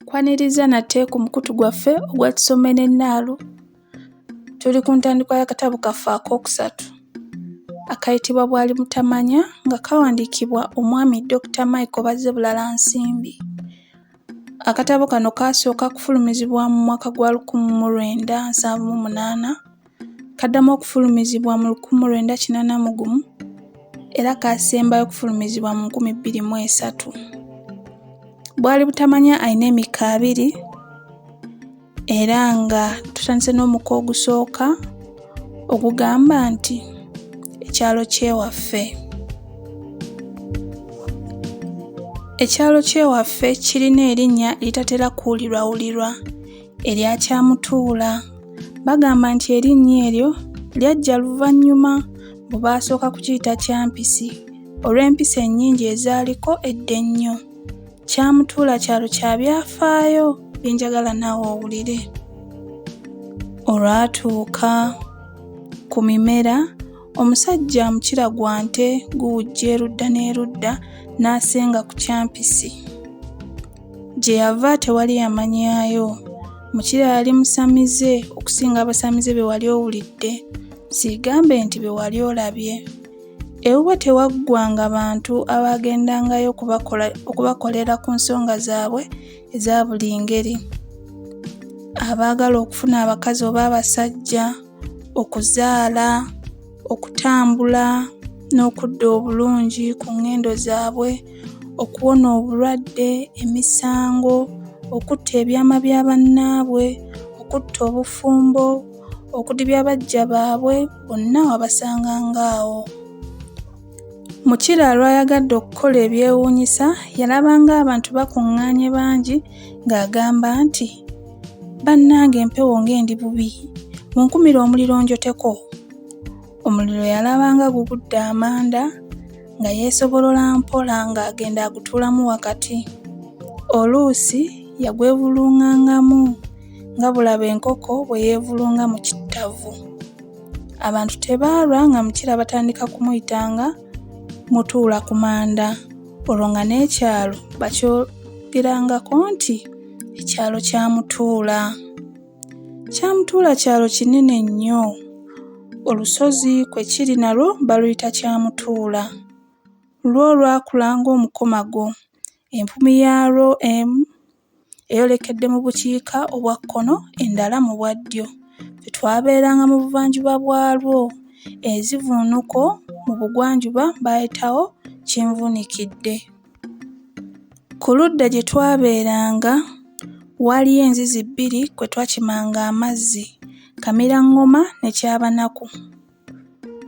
Kwaniriza nate ku mukutu gwaffe ogwa Tusome n'ennaalo. Tuli ku ntandikwa y'akatabo kaffe akookusatu akayitibwa Bwali Butamanya nga kawandiikibwa omwami Dr. Michael Bazzebulala Nsimbi. Akatabo kano kaasooka kufulumizibwa mu mwaka gwa 1978, kaddamu okufulumizibwa mu 1981 era kaasembayo okufulumizibwa mu 2003. Bwali Butamanya alina emika 2 era nga tutandise n'omuko ogusooka ogugamba nti Ekyalo Kyewaffe. Ekyalo Kyewaffe kirina erinnya eritatera kuwulirwawulirwa erya Kyamutuula. Bagamba nti erinnya eryo lyajja luvannyuma bwe baasooka kukiyita Kyampisi olw'empisi ennyingi ezaaliko edda ennyo. Kyamutuula kyalo kya byafaayo byenjagala naawe owulire. Olwatuuka ku Mimera, omusajja mukira gwa nte guwujja erudda n'erudda n'asenga ku Kyampisi. Gye yava tewali yamanyaayo. Mukira yali musamize okusinga abasamize be wali owulidde, siigambe nti be wali olabye. Ewuwe tewaggwanga bantu abaagendangayo okubakolera ku nsonga zaabwe eza buli ngeri. Abaagala okufuna abakazi oba abasajja, okuzaala, okutambula n'okudda obulungi ku ngendo zaabwe, okuwona obulwadde, emisango, okutta ebyama bya bannaabwe, okutta obufumbo, okudibya bajja baabwe, bonna wabasangangaawo. Mukira lw'ayagadde okukola ebyewuunyisa yalabanga abantu bakuŋŋaanye bangi ng'agamba nti, "Bannange empewo ng'endi bubi, munkumire omuliro njoteko." Omuliro yalabanga gugudde amanda nga yeesobolola mpola ng'agenda agutuulamu wakati. Oluusi yagwevulungangamu nga bulaba enkoko bwe yeevulunga mu kittavu. Abantu tebaalwa nga Mukira batandika kumuyitanga Mutuula ku manda, olwo nga n'ekyalo bakyogerangako nti ekyalo kya Mutuula. Kyamutuula kyalo kinene nnyo. Olusozi kwe kiri nalwo baluyita Kyamutuula. Lwo lwakula ng'omukomago. Empumi yaalwo emu eyolekedde mu bukiika obwa kkono, endala mu bwa ddyo. Ffe twabeeranga mu buvanjuba bwalwo. Ezivuunuko mu bugwanjuba baayitawo Kinvunikidde. Ku ludda gye twabeeranga waaliyo enzizi 2 kwe twakimanga amazzi, Kamiraŋŋoma ne Kyabanaku.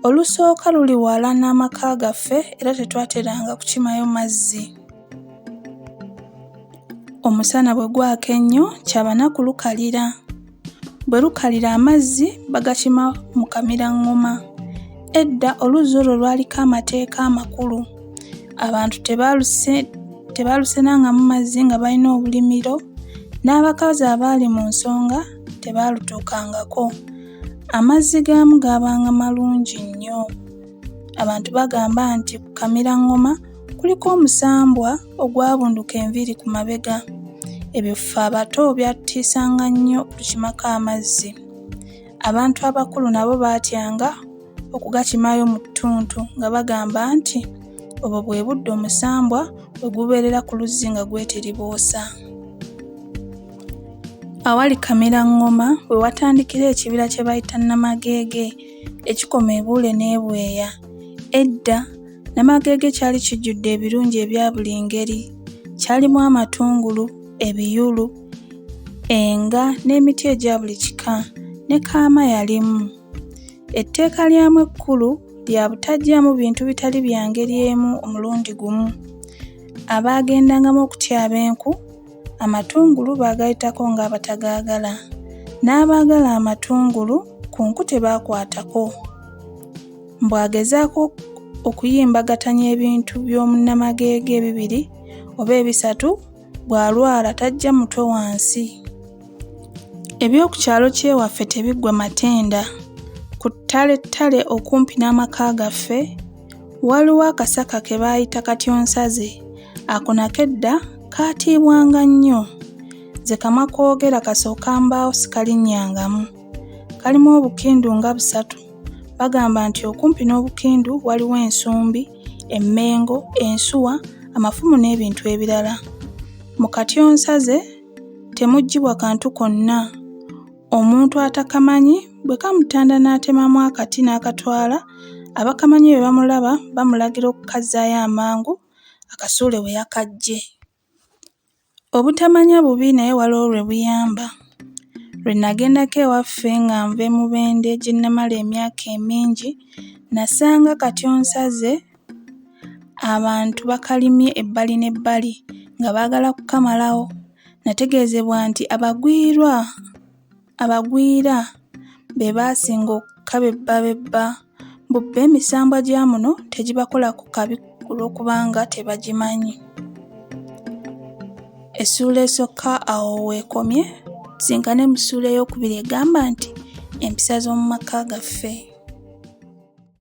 Olusooka luli wala n'amaka gaffe era tetwateranga kukimayo mazzi. Omusana bwe gwaka ennyo, Kyabanaku lukalira. Bwe lukalira amazzi bagakima mu Kamiraŋŋoma. Edda oluzzi olwo lwaliko amateeka amakulu. Abantu tebaalusenangamu mazzi nga balina obulimiro, n'abakazi abaali mu nsonga tebaalutuukangako. Amazzi gaamu gaabanga malungi nnyo. Abantu bagamba nti ku Kamiraŋŋoma kuliko omusambwa ogwabunduka enviiri ku mabega. Ebyo ffe abato byatutiisanga nnyo okukimako amazzi. Abantu abakulu nabo baatyanga okugakimayo mu ttuntu nga bagamba nti obwo bwe budde omusambwa bwe gubeerera ku luzzi nga gwetiriboosa. Awali Kamiraŋŋoma we watandikira ekibira kye bayita Namageege ekikoma e Buule n'Ebweya. Edda Namageege kyali kijjudde ebirungi ebya buli ngeri. Kyalimu amatungulu, ebiyulu, enga n'emiti egya buli kika, ne kaama yalimu. Etteeka lyamu ekkulu lya butajjaamu bintu bitali bya ngeri emu omulundi gumu. Abaagendangamu okutyaba enku, amatungulu baagayitako ng'abatagaagala, n'abaagala amatungulu ku nku tebaakwatako. Mbwagezaako okuyimbagatanya ebintu by'omunnamageege 2 oba 3, bw'alwala tajja mutwe wansi. Eby'oku kyalo Kyewaffe tebiggwa matenda. Ku ttale okumpi n'amaka gaffe waliwo akasaka ke baayita Katyonsaze. Ako nakedda kaatiibwanga nnyo. Nze kamwa koogera kasooka mbaawo sikalinnyangamu. Kalimu obukindu nga 3. Bagamba nti okumpi n'obukindu waliwo ensumbi, emmengo, ensuwa, amafumu n'ebintu ebirala. Mu katyonsaze temuggyibwa kantu konna. Omuntu atakamanyi bwe kamutanda n'atemamu akati n'akatwala, abakamanyi bwe bamulaba bamulagira okukazzaayo amangu akasuule we yakaggye. Obutamanya bubi naye waliwo lwe buyamba. Lwe nagendako ewaffe nga nva e Mubende gye namala emyaka emingi, nasanga katyonsaze abantu bakalimye ebbali n'ebbali nga baagala kukamalawo. Nategeezebwa nti abagwira be baasinga okukabebba bubba emisambwa gya muno tegibakola ku kabi olw'okubanga tebagimanyi. Essuula esooka awo weekomye, tusinkane mu ssuula ey'okubiri egamba nti empisa z'omu maka gaffe.